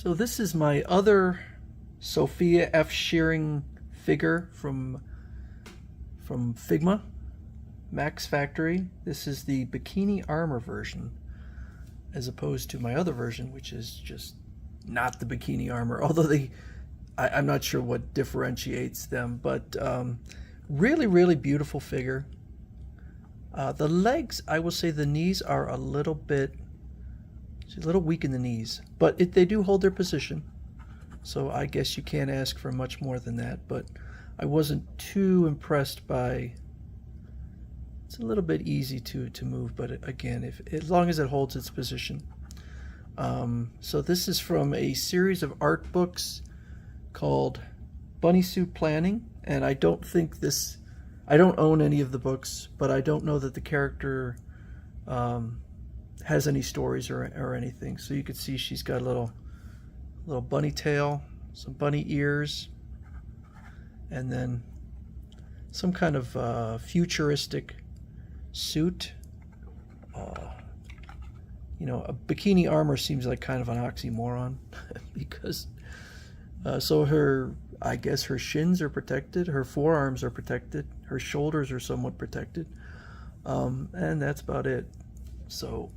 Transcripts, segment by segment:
So this is my other Sophia F. Shirring figure from Figma, Max Factory. This is the Bikini armor version, as opposed to my other version, which is just not the Bikini armor. Although I'm not sure what differentiates them, but really, really beautiful figure. The legs, I will say the knees are a little bit, she's a little weak in the knees, but they do hold their position. So I guess you can't ask for much more than that, but I wasn't too impressed by, it's a little bit easy to move, but again, as long as it holds its position. So this is from a series of art books called Bunny Suit Planning, and I don't own any of the books, but I don't know that the character has any stories or anything. So you can see she's got a little bunny tail, some bunny ears, and then some kind of futuristic suit. A bikini armor seems like kind of an oxymoron because so I guess her shins are protected, her forearms are protected, her shoulders are somewhat protected, and that's about it. So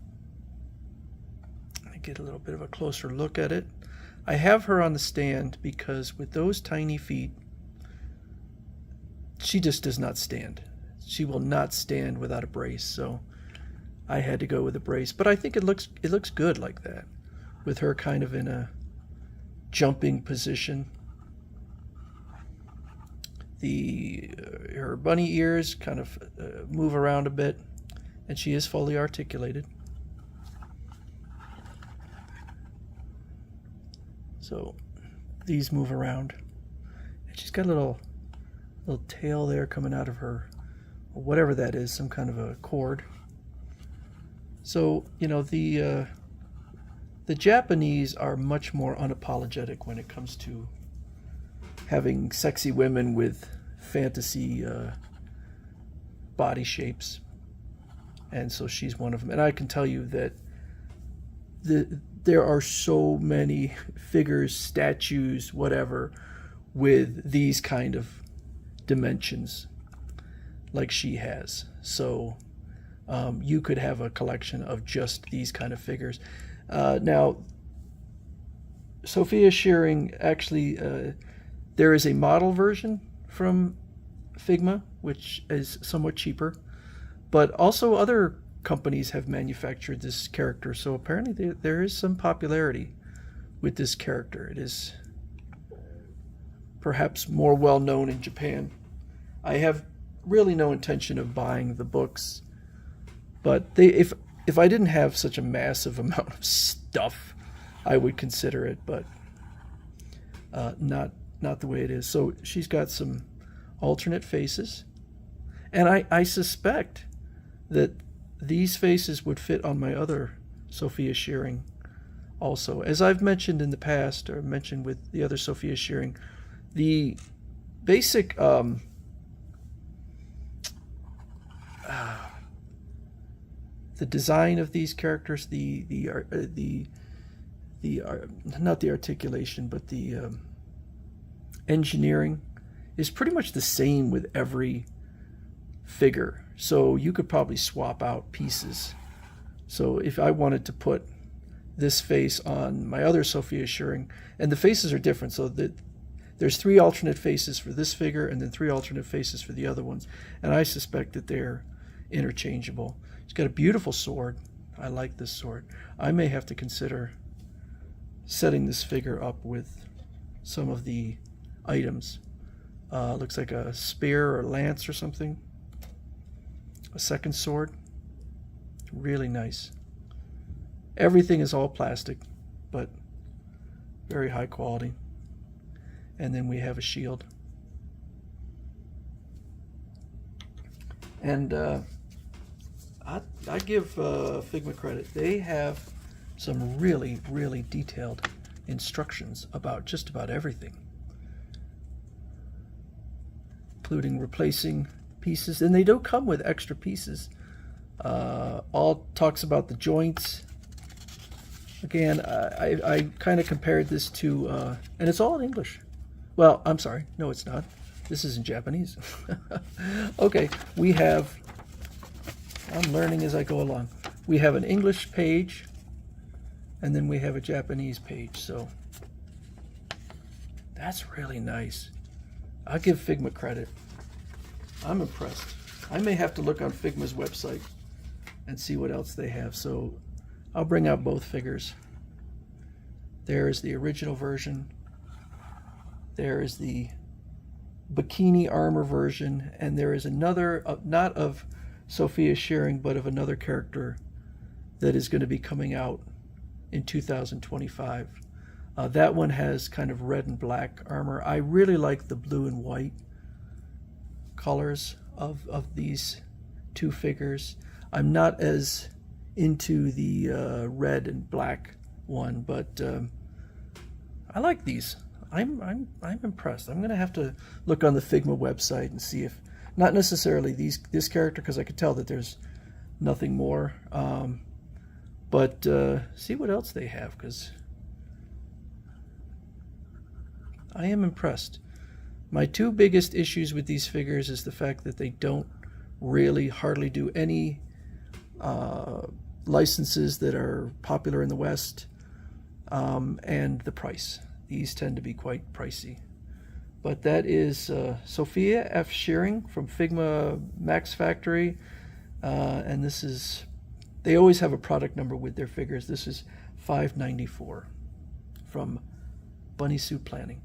I get a little bit of a closer look at it. I have her on the stand because with those tiny feet, she just does not stand. She will not stand without a brace, so I had to go with a brace. But I think it looks good like that, with her kind of in a jumping position. Her bunny ears kind of move around a bit, and she is fully articulated. So these move around, and she's got a little tail there coming out of her, or whatever that is, some kind of a cord. So the Japanese are much more unapologetic when it comes to having sexy women with fantasy body shapes, and so she's one of them. And I can tell you that there are so many figures, statues, whatever, with these kind of dimensions like she has. So you could have a collection of just these kind of figures. Now, Sophia Shirring, actually, there is a model version from Figma, which is somewhat cheaper, but also other companies have manufactured this character, so apparently there is some popularity with this character. It is perhaps more well known in Japan. I have really no intention of buying the books, but if I didn't have such a massive amount of stuff, I would consider it, but not the way it is. So she's got some alternate faces, and I suspect that these faces would fit on my other Sophia Shirring also. As I've mentioned in the past, or mentioned with the other Sophia Shirring, the basic the design of these characters, not the articulation, but the engineering is pretty much the same with every figure. So you could probably swap out pieces. So if I wanted to put this face on my other Sophia Shirring, and the faces are different, so that there's 3 alternate faces for this figure and then 3 alternate faces for the other ones, and I suspect that they're interchangeable. She's got a beautiful sword. I like this sword. I may have to consider setting this figure up with some of the items. Looks like a spear or lance or something. A second sword. Really nice. Everything is all plastic, but very high quality. And then we have a shield. And I give Figma credit. They have some really, really detailed instructions about just about everything, including replacing pieces. And they don't come with extra pieces. All talks about the joints Again, I kind of compared this to, and it's all in English. Well, I'm sorry. No, it's not. This is in Japanese. Okay, we have, I'm learning as I go along. We have an English page, and then we have a Japanese page. So that's really nice. I'll give Figma credit. I'm impressed. I may have to look on Figma's website and see what else they have. So I'll bring out both figures. There is the original version. There is the Bikini armor version, and there is another, not of Sophia Shirring, but of another character that is going to be coming out in 2025. That one has kind of red and black armor. I really like the blue and white colors of these two figures. I'm not as into the red and black one, but I like these. I'm impressed. I'm gonna have to look on the Figma website and see if, not necessarily this character, because I could tell that there's nothing more, but see what else they have, because I am impressed. My two biggest issues with these figures is the fact that they don't really hardly do any licenses that are popular in the West, and the price. These tend to be quite pricey. But that is Sophia F. Shirring from Figma Max Factory, and this is, they always have a product number with their figures. This is 594 from Bunny Suit Planning.